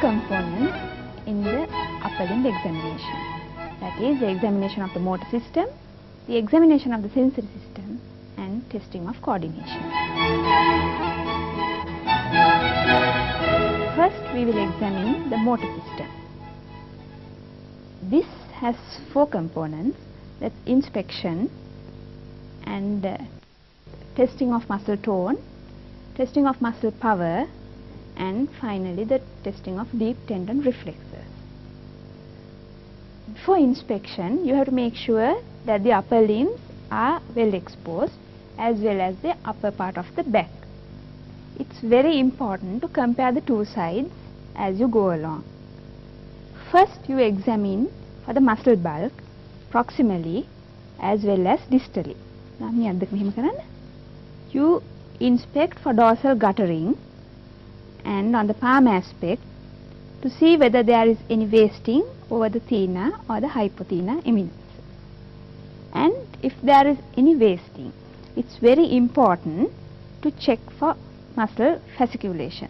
components in the upper limb examination. That is the examination of the motor system, the examination of the sensory system, and testing of coordination. First we will examine the motor system. This has 4 components, that's inspection and testing of muscle tone, testing of muscle power, and finally the testing of deep tendon reflexes. For inspection, you have to make sure that the upper limbs are well exposed as well as the upper part of the back. It's very important to compare the 2 sides as you go along. First you examine for the muscle bulk proximally as well as distally. You inspect for dorsal guttering and on the palm aspect to see whether there is any wasting over the thenar or the hypothenar eminence. And if there is any wasting, it's very important to check for muscle fasciculation.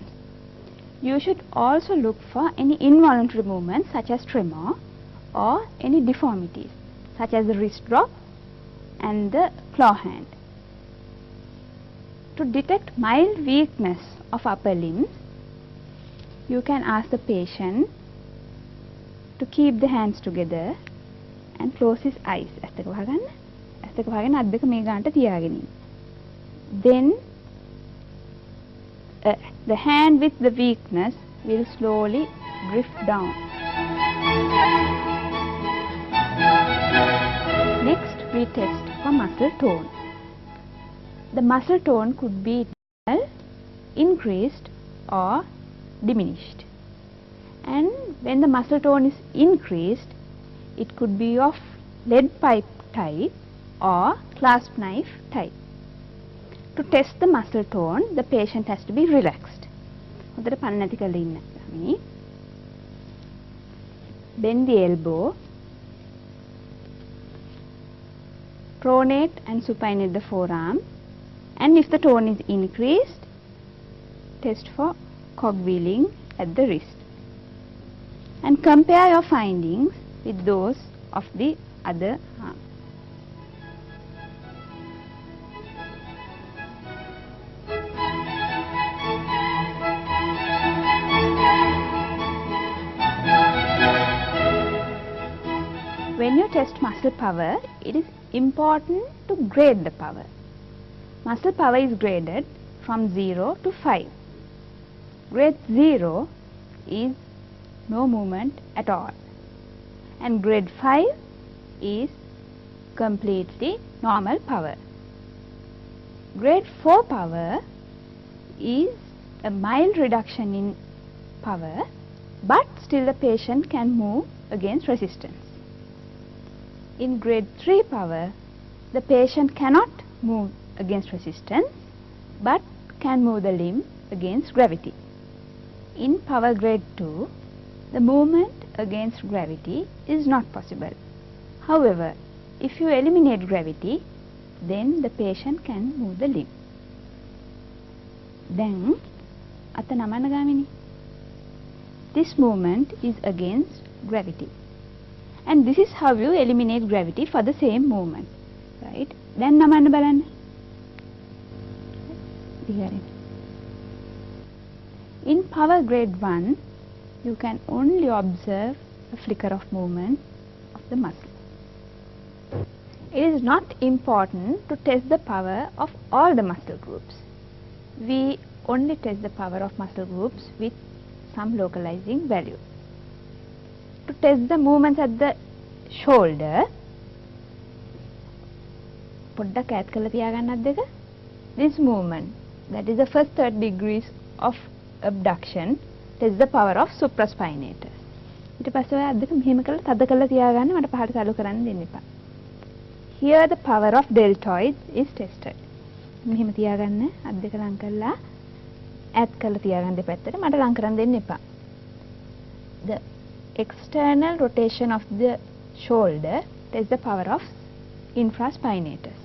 You should also look for any involuntary movements such as tremor or any deformities such as the wrist drop and the claw hand. To detect mild weakness of upper limbs, you can ask the patient to keep the hands together and close his eyes. Then the hand with the weakness will slowly drift down. Next we test for muscle tone. The muscle tone could be increased or diminished, and when the muscle tone is increased, it could be of lead pipe type or clasp knife type. To test the muscle tone, the patient has to be relaxed. Bend the elbow, pronate and supinate the forearm, and if the tone is increased, test for cogwheeling at the wrist. And compare your findings with those of the other arm. When you test muscle power, it is important to grade the power. Muscle power is graded from 0 to 5. Grade 0 is no movement at all, and grade 5 is completely normal power. Grade 4 power is a mild reduction in power, but still the patient can move against resistance. In grade 3 power, the patient cannot move against resistance but can move the limb against gravity. In power grade 2, the movement against gravity is not possible. However, if you eliminate gravity, then the patient can move the limb. Then, this movement is against gravity, and this is how you eliminate gravity for the same movement, right? Then namanna balanna. In power grade 1, you can only observe a flicker of movement of the muscle. It is not important to test the power of all the muscle groups. We only test the power of muscle groups with some localizing value. To test the movements at the shoulder, this movement, that is the first 30 degrees of abduction, tests the power of supraspinatus. Here the power of deltoids is tested. The external rotation of the shoulder tests the power of infraspinatus.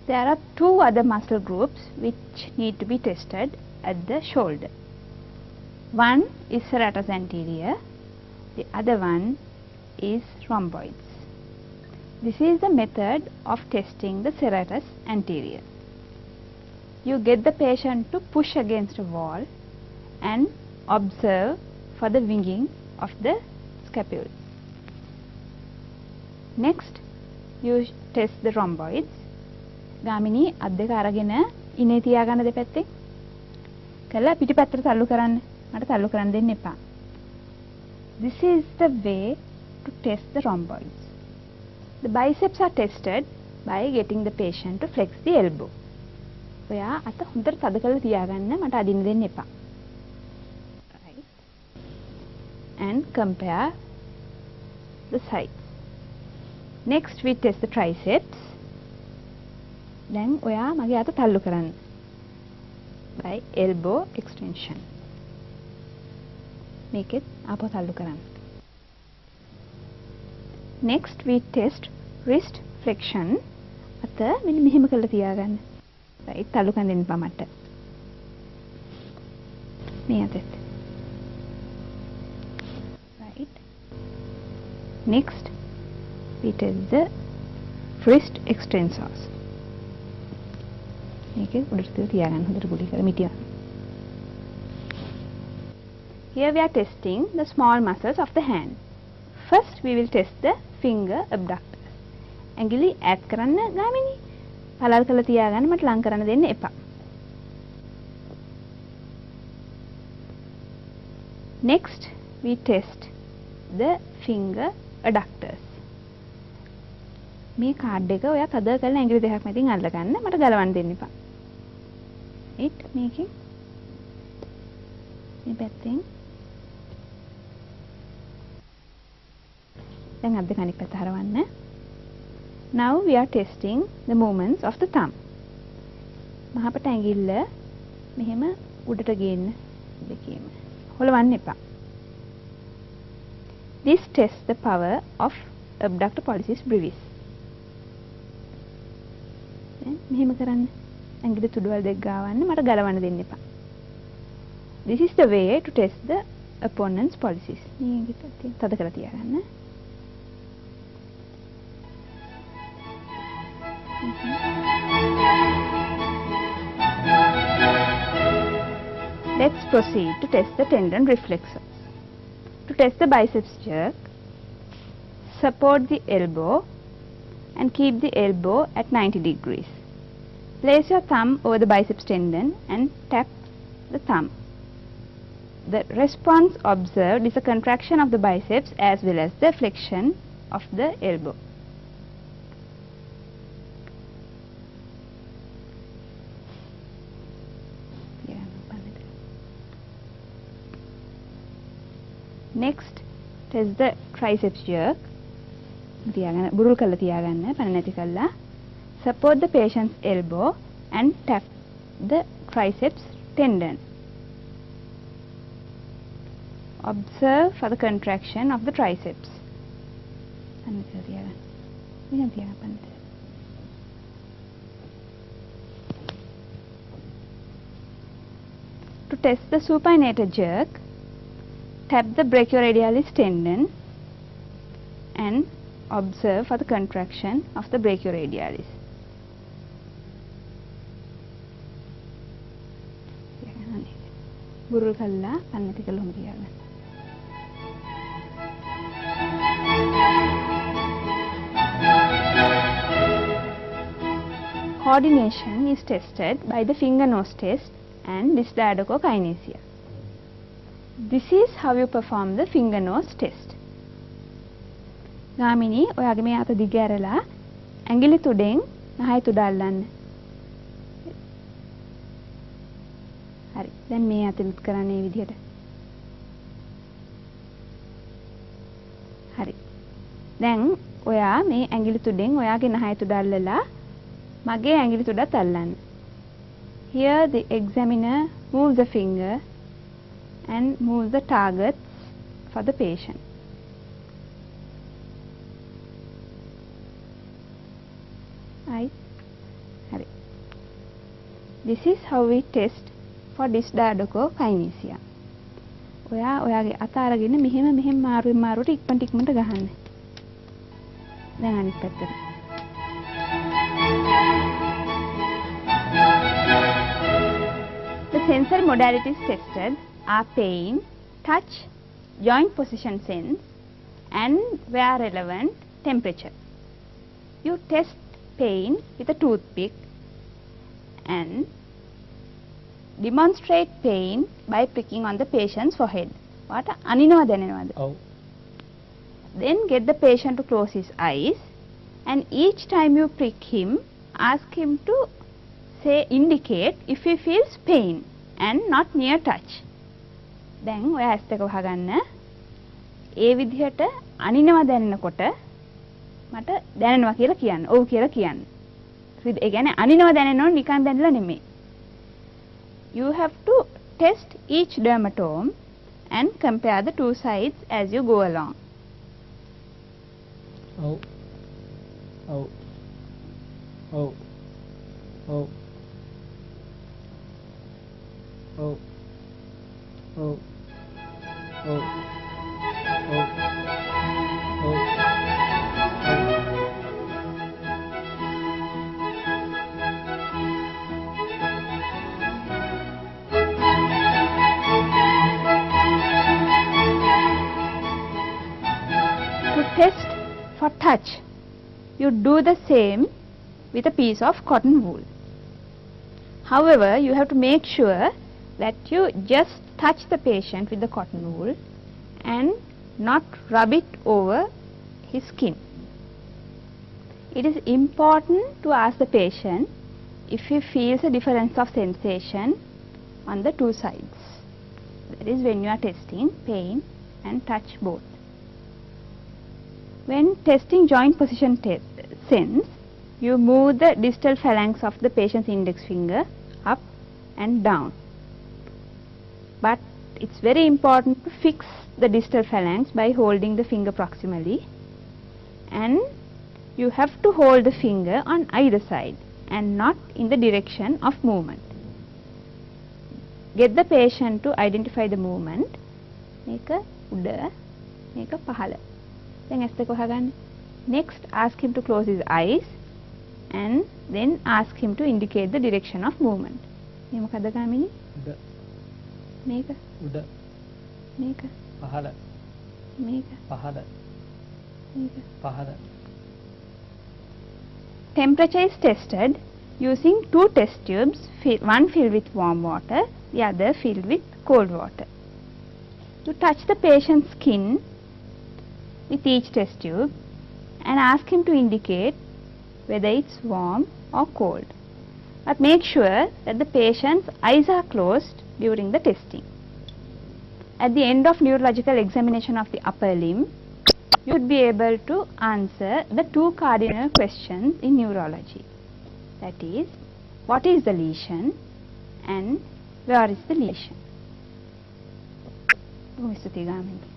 There are 2 other muscle groups which need to be tested at the shoulder. One is serratus anterior, the other one is rhomboids. This is the method of testing the serratus anterior. You get the patient to push against a wall and observe for the winging of the scapula. Next, you test the rhomboids. ගාමිනී අත් දෙක අරගෙන ඉනේ තියාගන්න දෙපැත්තෙන්. කළා පිටිපැත්තට තල්ලු කරන්න. මට තල්ලු කරන්න දෙන්න එපා. This is the way to test the rhomboids. The biceps are tested by getting the patient to flex the elbow. ඔයා අත හොඳට තද කරලා තියාගන්න මට අදින්න දෙන්න එපා. Right. And compare the sides. Next we test the triceps. දැන් ඔයා මගේ අත තල්ලු කරන්න. By elbow extension. Make it ආපහු තල්ලු කරන්න. Next we test wrist flexion. අත මෙන්න මෙහෙම කරලා තියාගන්න. Right, තල්ලු කරන්න දෙන්න එපා මට. මේ අතට. Right. Next we test the wrist extensors. මේක උඩට තියාගන්න හොඳට පුඩි කර මිටිය. Here we are testing the small muscles of the hand. First we will test the finger abductors. ඇඟිලි ඈත් කරන්න ගාමිනී. පළල් කරලා තියාගන්න මට ලං කරන්න දෙන්න එපා. Next we test the finger adductors. මේ කාඩ් එක ඔයා තද කරලා ඇඟිලි දෙකක් මැදින් අල්ල ගන්න මට ගලවන්න දෙන්න එපා. It මේකෙන් මේ පැත්තෙන් දැන් අත් දෙක අනිත් පැත්ත හරවන්න. Now we are testing the movements of the thumb. මහපට ඇඟිල්ල මෙහෙම උඩට ගේන්න දෙකේම. හොලවන්න එපා. This tests the power of abductor pollicis brevis. දැන් මෙහෙම කරන්න. ඇඟිලි තුඩුවල් දෙක ගාවන්න මට ගලවන්න දෙන්න එපා. This is the way to test the opponent's pollicis. මේක තද කරලා තියාගන්න. Let's proceed to test the tendon reflexors. To test the biceps jerk, support the elbow and keep the elbow at 90 degrees. Place your thumb over the biceps tendon and tap the thumb. The response observed is a contraction of the biceps as well as the flexion of the elbow. Next, test the triceps jerk. බුරුල් කරලා තියාගන්න පණ නැති කරලා. Support the patient's elbow and tap the triceps tendon. Observe for the contraction of the triceps. To test the supinator jerk, tap the brachioradialis tendon and observe for the contraction of the brachioradialis. බුරුල් කළා පන්නති කළොම තියාගන්න. Coordination is tested by the finger nose test and dysdiadochokinesia. This is how you perform the finger nose test. ගාමිනී ඔයාගේ මේ අත දිග ඇරලා ඇඟිලි තුඩෙන් නහය තුඩ අල්ලන්න. හරි. දැන් මේ අතෙත් කරන්නේ මේ විදිහට. හරි. දැන් ඔයා මේ ඇඟිලි තුඩෙන් ඔයාගේ නහය තුඩ අල්ලලා මගේ ඇඟිලි තුඩත් අල්ලන්න. Here the examiner moves the finger and moves the targets for the patient. Right. Hurry. This is how we test for dysdiadochokinesia. ඔයා ඔයාගේ අත අරගෙන මෙහෙම මාරුවට ඉක්මනට ගහන්න. දැන් අනිත් පැත්තට. The sensory modalities tested are pain, touch, joint position sense, and where relevant, temperature. You test pain with a toothpick and demonstrate pain by pricking on the patient's forehead. What අනිනවා දැනෙනවද? ඔව්. Then get the patient to close his eyes and each time you prick him, ask him to indicate if he feels pain and not near touch. දැන් ඔයා ඇස් දෙක වහගන්න. ඒ විදිහට අනිනවා දැනෙනකොට මට දැනෙනවා කියලා කියන්න. ඔව් කියලා කියන්න. ඒ කියන්නේ අනිනවා දැනෙනව නිකන් දැනලා නෙමෙයි. You have to test each dermatome and compare the two sides as you go along. Oh. Oh. Oh. Oh. Oh. Oh. Oh. Oh. Test for touch. You do the same with a piece of cotton wool. However, you have to make sure that you just touch the patient with the cotton wool and not rub it over his skin. It is important to ask the patient if he feels a difference of sensation on the two sides. That is when you are testing pain and touch both. When testing joint position sense, you move the distal phalanx of the patient's index finger up and down. But it's very important to fix the distal phalanx by holding the finger proximally, and you have to hold the finger on either side and not in the direction of movement. Get the patient to identify the movement. Make a උඩ, make a පහළ. Then ඇස් දෙක වහගන්න. Next, ask him to close his eyes and then ask him to indicate the direction of movement. මේ මොකද ගාමිනී? උඩ. මේක. උඩ. මේක. පහළ. මේක. පහළ. මේක. පහළ. Temperature is tested using two test tubes, one filled with warm water, the other filled with cold water. You touch the patient's skin with each test tube and ask him to indicate whether it's warm or cold. But make sure that the patient's eyes are closed during the testing. At the end of neurological examination of the upper limb, you would be able to answer the two cardinal questions in neurology. That is, what is the lesion and where is the lesion? Mr. Tigamini.